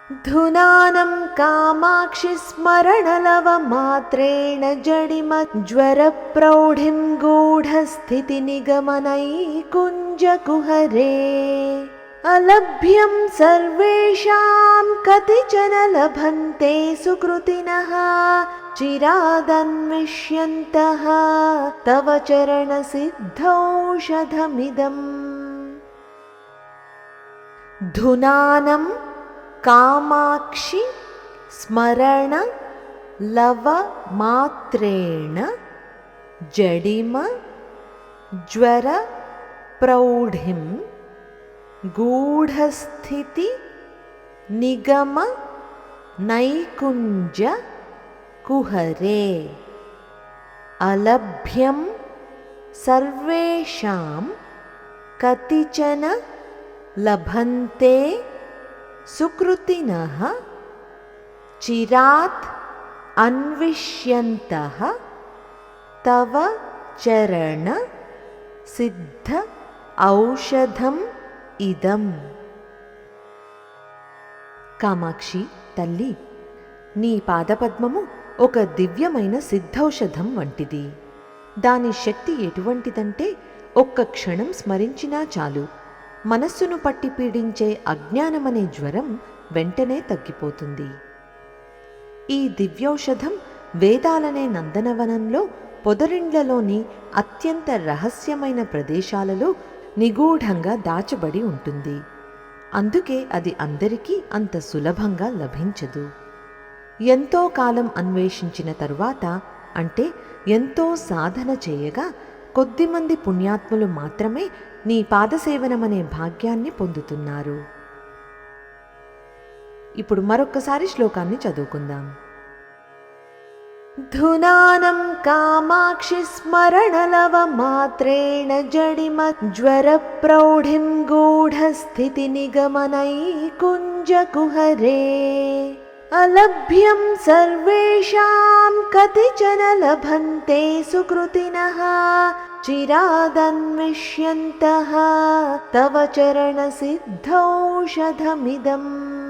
धुनानं कामाक्षि स्मरणलवमात्रेण जडिमज्वरप्रौढिं गूढस्थितिनिगमनैकुञ्जकुहरे अलभ्यं सर्वेषां कतिचन लभन्ते सुकृतिनः चिरादन्विष्यन्तः तव चरणसिद्धौषधमिदम्। धुनानं कामाक्षि स्मरण लव मात्रेण जडिम ज्वर प्रौढिं गूढस्थिति निगम नैकुंज कुहरे अलभ्यं सर्वेषां कतिचन लभन्ते सुकृतिनः चिरात् अन्विष्यन्तः तव चरण सिद्ध औषधं इदम्। కామాక్షి తల్లి, నీ పాదపద్మము ఒక దివ్యమైన సిద్ధౌషధం వంటిది. దాని శక్తి ఎటువంటిదంటే ఒక్క క్షణం స్మరించినా చాలు మనస్సును పట్టి పీడించే అజ్ఞానమనే జ్వరం వెంటనే తగ్గిపోతుంది. ఈ దివ్యౌషధం వేదాలనే నందనవనంలో పొదరిండ్లలోని అత్యంత రహస్యమైన ప్రదేశాలలో నిగూఢంగా దాచబడి ఉంటుంది. అందుకే అది అందరికీ అంత సులభంగా లభించదు. ఎంతో కాలం అన్వేషించిన తరువాత, అంటే ఎంతో సాధన చేయగా కొద్దిమంది పుణ్యాత్ములు మాత్రమే నీ పాదసేవనమనే భాగ్యాన్ని పొందుతున్నారు. ఇప్పుడు మరొక్కసారి శ్లోకాన్ని చదువుకుందాం. ధునానం కామాక్షి స్మరణలవ మాత్రేణ జడిమ జ్వర ప్రౌఢిం గూఢస్థితి నిగమనైకుంజకుహరే अलभ्यं सर्वेषां कतिचन लभन्ते सुकृतिनः चिरादन्विष्यन्तः तव चरणसिद्धौषधमिदम्।